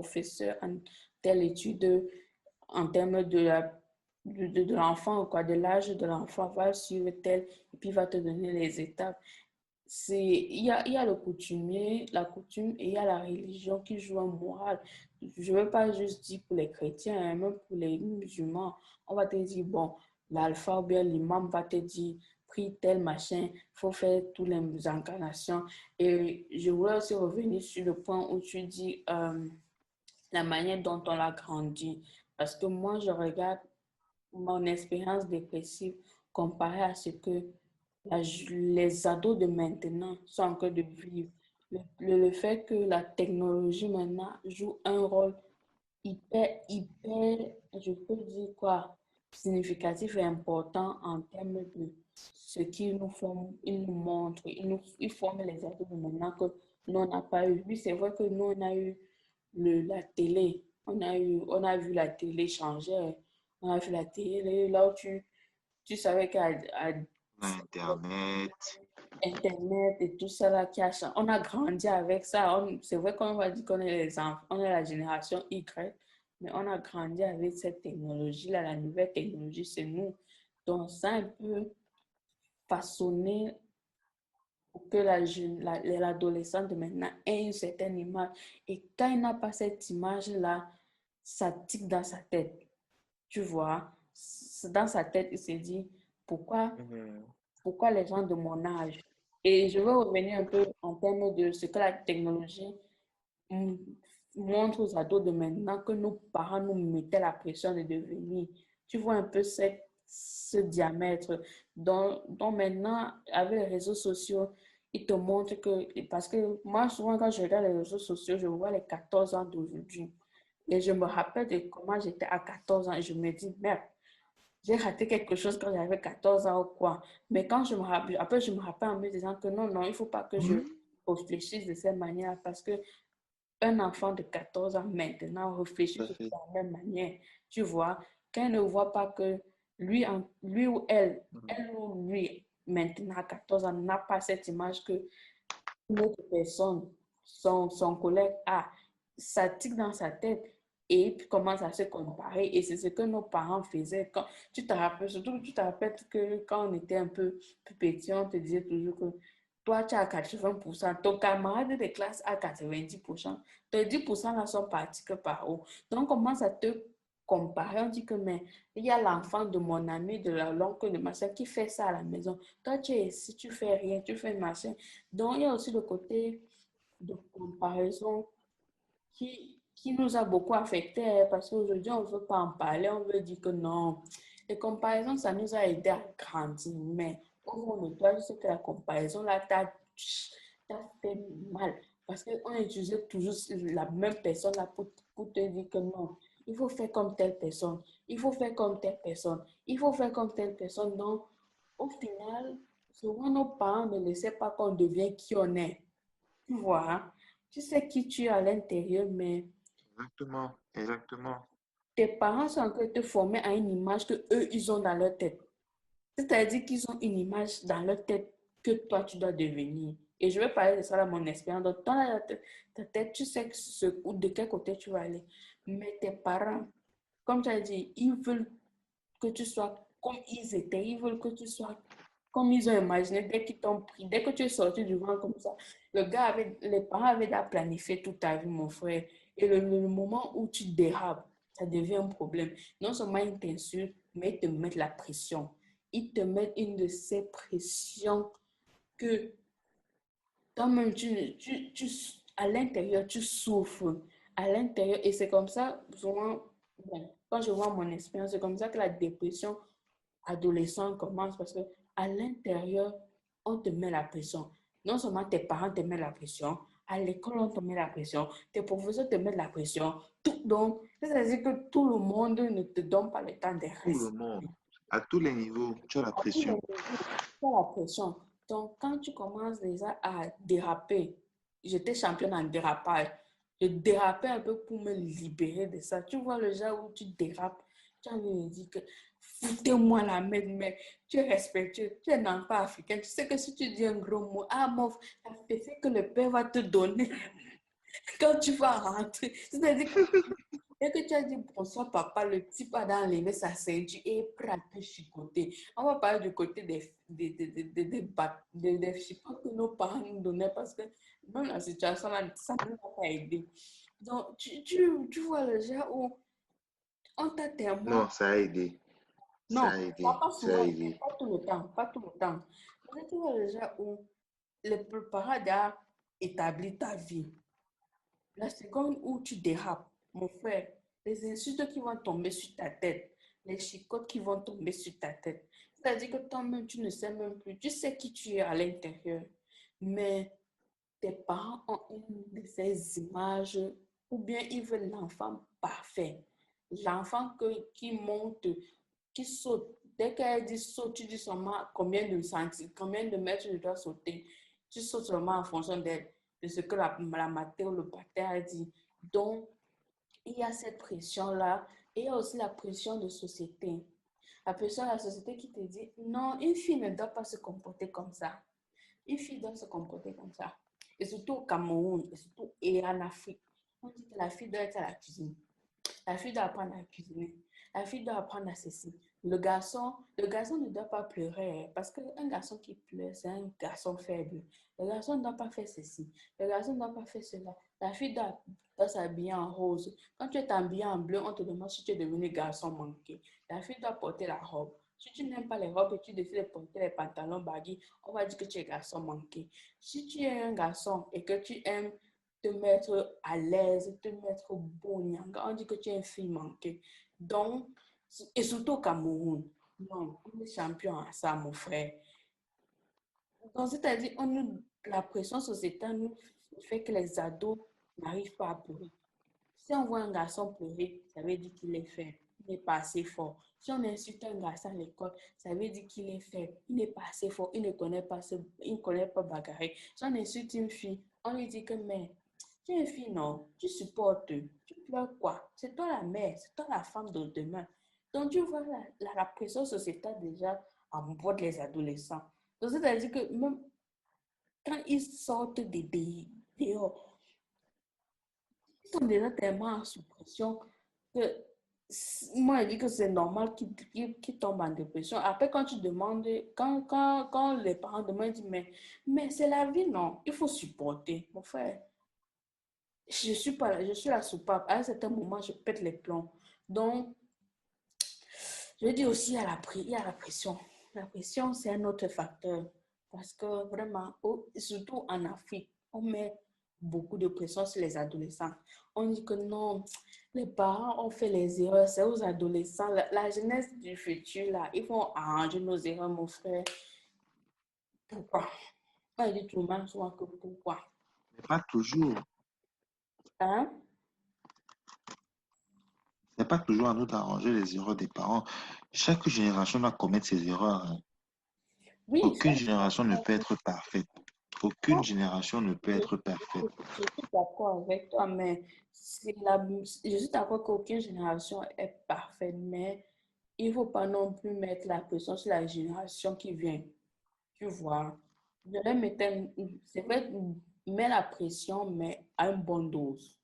professeur en telle étude en termes de l'enfant, quoi, de l'âge de l'enfant, va suivre tel, et puis va te donner les étapes. Il y a le coutumier, la coutume, et il y a la religion qui joue un moral. Je ne veux pas juste dire pour les chrétiens, hein, même pour les musulmans. On va te dire, bon, l'alpha ou bien l'imam va te dire, prie tel machin, il faut faire toutes les incarnations. Et je voulais aussi revenir sur le point où tu dis la manière dont on l'a grandi. Parce que moi, je regarde mon expérience dépressive comparée à ce que les ados de maintenant sont en train de vivre. Le fait que la technologie maintenant joue un rôle hyper, je peux dire quoi, significatif et important en termes de ce qu'ils nous font, ils nous montrent, ils forment les ados de maintenant que nous, on n'a pas eu. Oui, c'est vrai que nous, on a eu la télé, on a vu la télé changer, on a vu la télé là où tu savais qu'à Internet. Internet et tout ça là qui a changé. On a grandi avec ça. C'est vrai qu'on va dire qu'on est les enfants, on est la génération Y, mais on a grandi avec cette technologie-là, la nouvelle technologie, c'est nous. Donc, ça a un peu façonné pour que l'adolescent de maintenant ait une certaine image. Et quand il n'a pas cette image-là, ça tique dans sa tête. Tu vois, dans sa tête, il se dit, pourquoi Mhm. pourquoi les gens de mon âge? Et je veux revenir un peu en termes de ce que la technologie mm, montre aux ados de maintenant, que nos parents nous mettaient la pression de devenir. Tu vois un peu ce diamètre dont maintenant, avec les réseaux sociaux, ils te montrent que, parce que moi, souvent, quand je regarde les réseaux sociaux, je vois les 14 ans d'aujourd'hui. Et je me rappelle de comment j'étais à 14 ans et je me dis, merde, j'ai raté quelque chose quand j'avais 14 ans ou quoi. Mais quand je me rappelle, après, je me rappelle en me disant que non, non, il ne faut pas que je réfléchisse de cette manière parce que un enfant de 14 ans maintenant réfléchit Tout à de fait. la même manière. Tu vois, quand il ne voit pas que lui ou Mhm. elle ou lui, maintenant à 14 ans, n'a pas cette image que une autre personne, son collègue a, ça tique dans sa tête et puis commence à se comparer. Et c'est ce que nos parents faisaient. Quand, tu te rappelles, surtout tu te rappelles que quand on était un peu plus petit, on te disait toujours que toi, tu as 80%, ton camarade de classe a 90%. Les 10% là sont partis que par où. Donc, on commence à te comparer. On dit que, mais il y a l'enfant de mon ami, de l'oncle, de machin, qui fait ça à la maison. Toi, tu es ici, tu fais rien, tu fais machin. Donc, il y a aussi le côté de comparaison qui nous a beaucoup affectés hein, parce qu'aujourd'hui, on ne veut pas en parler, on veut dire que non. Les comparaisons, ça nous a aidé à grandir, mais au fond de toi, je sais que la comparaison, là, t'as fait mal parce qu'on utilisait toujours la même personne là pour te dire que non, il faut faire comme telle personne, il faut faire comme telle personne, il faut faire comme telle personne. Donc, au final, souvent nos parents ne laissaient pas qu'on devienne qui on est. Tu vois, hein? Tu sais qui tu es à l'intérieur, mais Exactement. Exactement. tes parents sont en train de te former à une image que eux ils ont dans leur tête. C'est-à-dire qu'ils ont une image dans leur tête que toi, tu dois devenir. Et je vais parler de ça dans mon expérience. Donc, dans ta tête, tu sais de quel côté tu vas aller. Mais tes parents, comme tu as dit, ils veulent que tu sois comme ils étaient. Ils veulent que tu sois comme ils ont imaginé dès qu'ils t'ont pris. Dès que tu es sorti du ventre comme ça, les parents avaient déjà planifié toute ta vie, mon frère. Et le moment où tu dérapes, ça devient un problème. Non seulement ils t'insultent, mais ils te mettent la pression. Ils te mettent une de ces pressions que toi-même, à l'intérieur, tu souffres. À l'intérieur, et c'est comme ça, souvent, bon, quand je vois mon expérience, c'est comme ça que la dépression adolescente commence parce que à l'intérieur, on te met la pression. Non seulement tes parents te mettent la pression, à l'école, on te met la pression, tes professeurs te mettent la pression. Tout, donc, c'est-à-dire que tout le monde ne te donne pas le temps de Tout le monde, respirer. à tous les niveaux, tu as la À tous les pression. niveaux, tu as la pression. Donc, quand tu commences déjà à déraper, j'étais championne en dérapage. Je dérapais un peu pour me libérer de ça. Tu vois le genre où tu dérapes, tu as envie de dire que foutez-moi la merde, mais tu es respectueux, tu es un enfant africain. Tu sais que si tu dis un gros mot, ah mon, ça fait que le père va te donner. Quand tu vas rentrer, c'est-à-dire que dès que tu as dit bonsoir papa, le type a enlevé sa ceinture et est prêt à te chicoter. On va parler du côté des chicots que nos parents nous donnaient parce que même la situation là, ça ne nous a pas aidé. Donc, tu vois le genre où on t'a tellement. Non, ça a aidé. Ça Non, a aidé. pas Ça a souvent, aidé. pas tout le temps, pas tout le temps. Mais tu vois le genre où le parent a établi ta vie. La seconde où tu dérapes, mon frère, les insultes qui vont tomber sur ta tête, les chicottes qui vont tomber sur ta tête. C'est-à-dire que toi-même, tu ne sais même plus. Tu sais qui tu es à l'intérieur. Mais tes parents ont une de ces images ou bien ils veulent l'enfant parfait. L'enfant qui monte, qui saute. Dès qu'elle dit saute, tu dis seulement combien de centimètres, combien de mètres je dois sauter. Tu sautes seulement en fonction de ce que la mater ou le pater a dit. Donc, il y a cette pression-là et il y a aussi la pression de société. La pression de la société qui te dit non, une fille ne doit pas se comporter comme ça. Une fille doit se comporter comme ça. Et surtout au Cameroun, et en Afrique. On dit que la fille doit être à la cuisine. La fille doit apprendre à cuisiner. La fille doit apprendre à ceci. Le garçon ne doit pas pleurer hein, parce qu'un garçon qui pleure, c'est un garçon faible. Le garçon ne doit pas faire ceci. Le garçon ne doit pas faire cela. La fille doit s'habiller en rose. Quand tu es habillé en bleu, on te demande si tu es devenu garçon manqué. La fille doit porter la robe. Si tu n'aimes pas les robes et tu décides de porter les pantalons baggy, on va dire que tu es garçon manqué. Si tu es un garçon et que tu aimes te mettre à l'aise, te mettre beau, on dit que tu es une fille manquée. Donc, et surtout au Cameroun, non, on est champion à ça, mon frère. Donc, c'est-à-dire, la pression sociétale nous fait que les ados n'arrivent pas à pleurer. Si on voit un garçon pleurer, ça veut dire qu'il est faible. Il n'est pas assez fort. Si on insulte un garçon à l'école, ça veut dire qu'il est faible. Il n'est pas assez fort. Il ne connaît pas bagarrer. Si on insulte une fille, on lui dit que, mais, tu es une fille, non? Tu supportes. Tu pleures quoi? C'est toi la mère. C'est toi la femme de demain. Donc, tu vois, la pression sociétale déjà emboîte les adolescents. Donc, c'est-à-dire que même quand ils sortent dehors, ils sont déjà tellement sous pression que moi, je dis que c'est normal qu'ils tombent en dépression. Après, quand tu demandes, quand les parents demandent, ils disent, mais c'est la vie, non? Il faut supporter. Mon frère, je suis pas là, je suis la soupape. À un certain moment, je pète les plombs. Donc, je dis aussi, il y a la pression. La pression, c'est un autre facteur. Parce que vraiment, surtout en Afrique, on met beaucoup de pression sur les adolescents. On dit que non, les parents ont fait les erreurs, c'est aux adolescents. La jeunesse du futur, là, ils vont arranger nos erreurs, mon frère. Pourquoi? Moi, je dis tout le monde souvent que pourquoi? Mais pas toujours. Hein? C'est pas toujours à nous d'arranger les erreurs des parents. Chaque génération doit commettre ses erreurs, hein. Oui, ça, Aucune génération ne peut être parfaite. Aucune génération ne peut je, être parfaite. je suis d'accord avec toi, mais je suis d'accord qu'aucune génération est parfaite, mais il ne faut pas non plus mettre la pression sur la génération qui vient. Tu vois, je vais mettre, c'est vrai, mets la pression, mais à une bonne dose.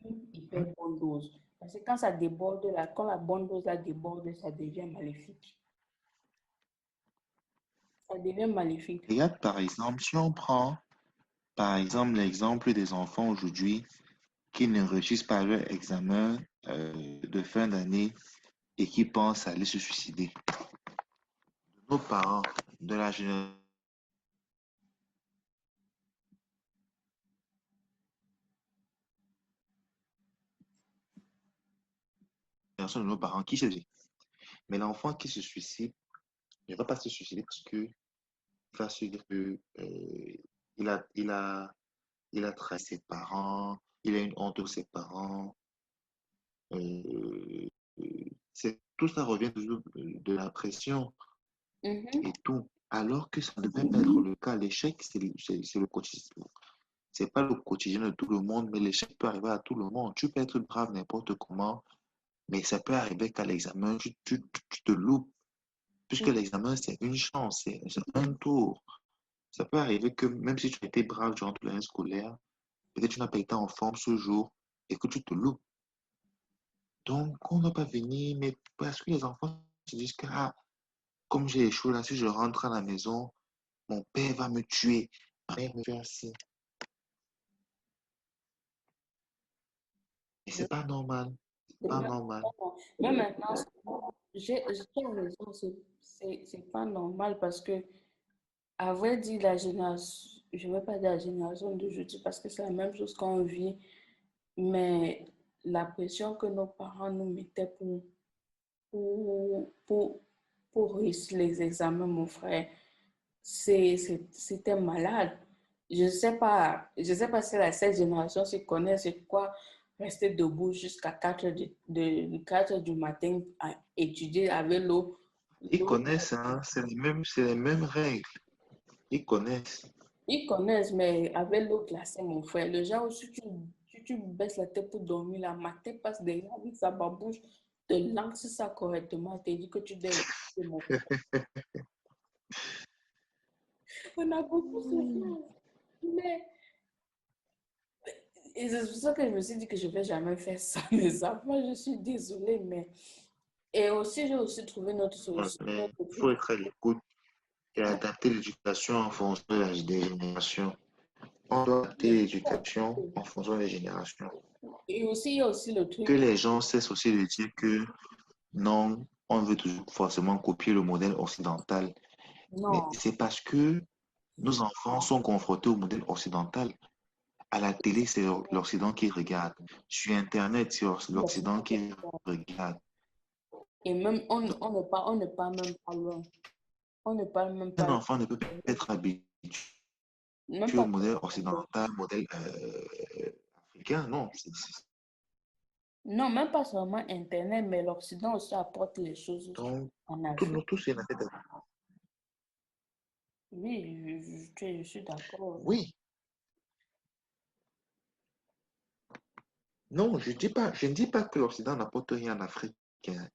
Une hyper bonne dose. Parce que quand ça déborde, quand la bonne dose là déborde, ça devient maléfique. Ça devient maléfique. Regarde, par exemple, si on prend, par exemple, l'exemple des enfants aujourd'hui qui ne réussissent pas leur examen de fin d'année et qui pensent aller se suicider. Nos parents de la génération de nos parents qui se dit. Mais l'enfant qui se suicide ne va pas se suicider parce que il va se dire que il a, il a trahi ses parents, il a une honte de ses parents. Euh, tout ça revient toujours de la pression et Mhm. tout. Alors que ça ne devait pas être le cas. L'échec, c'est le quotidien. C'est pas le quotidien de tout le monde, mais l'échec peut arriver à tout le monde. Tu peux être brave n'importe comment, mais ça peut arriver qu'à l'examen, tu te loupes. Puisque l'examen, c'est une chance, c'est un tour. Ça peut arriver que même si tu as été brave durant toute l'année scolaire, Peut-être tu n'as pas été en forme ce jour et que tu te loupes. Donc, on ne va pas venir, mais parce que les enfants se disent que, ah, comme j'ai échoué là, si je rentre à la maison, mon père va me tuer. Ma mère me fait ainsi. Et c'est pas normal. C'est pas Même normal. même maintenant, j'ai raison, c'est pas normal parce que, à vrai dire, la génération, je ne vais pas dire la génération d'aujourd'hui parce que c'est la même chose qu'on vit, mais la pression que nos parents nous mettaient pour, pour, pour réussir les examens, mon frère, c'était malade. Je sais pas si cette génération se connaît, c'est quoi rester debout jusqu'à 4 heures du matin à étudier avec Ils l'eau. connaissent, hein, c'est les mêmes règles. Ils connaissent. Ils connaissent, mais avec l'eau glacée, mon frère, le genre où si tu baisses la tête pour dormir, la matin passe derrière avec sa babouche, te lance ça correctement, te dit que tu dois étudier, mon frère. On a beaucoup souffert, mais et c'est pour ça que je me suis dit que je ne vais jamais faire ça, mes enfants. Je suis désolée, mais... Et aussi, j'ai aussi trouvé notre Ouais, solution. mais il faut être à l'écoute et adapter l'éducation en fonction des générations. On doit adapter l'éducation en fonction des générations. Et aussi, il y a aussi le Que truc, les gens cessent aussi de dire que non, on veut toujours forcément copier le modèle occidental. Mais non, c'est parce que nos enfants sont confrontés au modèle occidental. À la télé, c'est l'Occident qui regarde. Sur Internet, c'est l'Occident qui regarde. et même, on ne parle même pas loin. On ne parle même Un pas enfant ne peut pas être habitué même au pas modèle occidental, modèle africain. Non, non, même pas seulement Internet, mais l'Occident aussi apporte les choses donc, en tout, Afrique. tout c'est la tête. Oui, je suis d'accord. Oui, non, je ne dis pas que l'Occident n'apporte rien en Afrique, hein,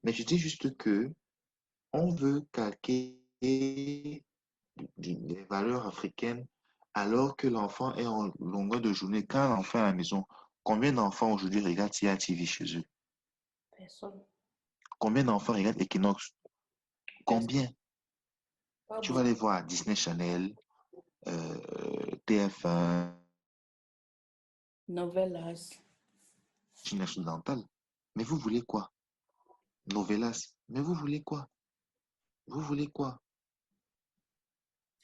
mais je dis juste que on veut calquer des valeurs africaines alors que l'enfant est en longueur de journée. Quand l'enfant est à la maison, combien d'enfants aujourd'hui regardent TIA TV chez eux? Personne, Combien d'enfants regardent Equinox? personne, Combien? pas Tu vas beaucoup. aller voir Disney Channel, TF1, Novelas. Chine occidentale. Mais vous voulez quoi? Novelas. Mais vous voulez quoi? Vous voulez quoi?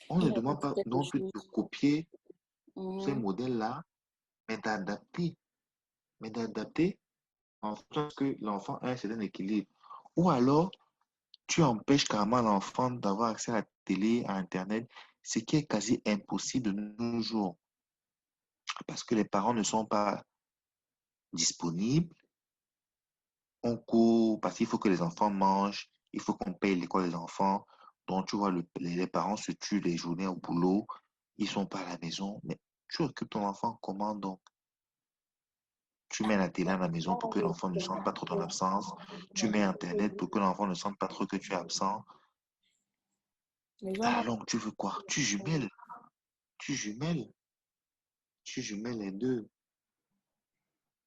On Il ne y a demande aussi pas quelque non plus de chose. copier ces Mhm. modèles-là, mais d'adapter. Mais d'adapter en sorte que l'enfant ait un certain équilibre. Ou alors, tu empêches carrément l'enfant d'avoir accès à la télé, à Internet, ce qui est quasi impossible de nos jours, parce que les parents ne sont pas disponibles. On court parce qu'il faut que les enfants mangent, il faut qu'on paye l'école des enfants. Donc, tu vois, les parents se tuent les journées au boulot, ils sont pas à la maison. Mais tu occupes ton enfant comment donc? Tu mets la télé à la maison pour que l'enfant ne sente pas trop ton absence. Tu mets Internet pour que l'enfant ne sente pas trop que tu es absent. Les À gens la n'ont longue, tu veux quoi? Tu jumelles, tu jumelles les deux.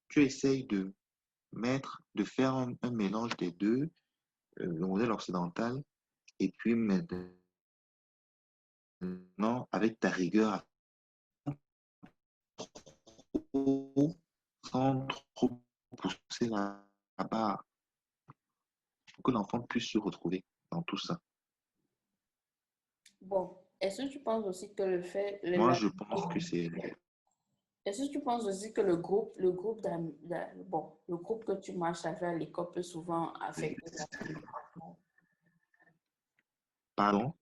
Tu essayes de faire un mélange des deux, le modèle occidental, et puis maintenant, avec ta rigueur, sans trop pousser la barre, pour que l'enfant puisse se retrouver dans tout ça. bon, est-ce que tu penses aussi que le fait, Moi, je pense que c'est... est-ce que tu penses aussi que bon, le groupe que tu marches avec à l'école peut souvent affecter ta communication? Pardon?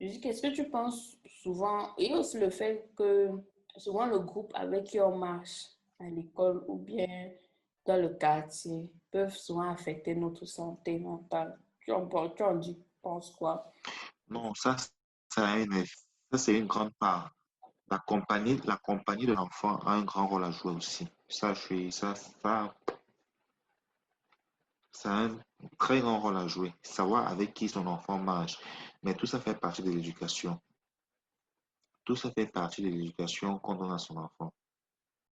Je dis, qu'est-ce que tu penses souvent, et aussi le fait que souvent le groupe avec qui on marche à l'école ou bien dans le quartier peuvent souvent affecter notre santé mentale. Tu en dis, penses quoi? Non, ça c'est une grande part. La compagnie de l'enfant a un grand rôle à jouer aussi. Ça a un très grand rôle à jouer. Savoir avec qui son enfant marche. Mais tout ça fait partie de l'éducation. Tout ça fait partie de l'éducation qu'on donne à son enfant.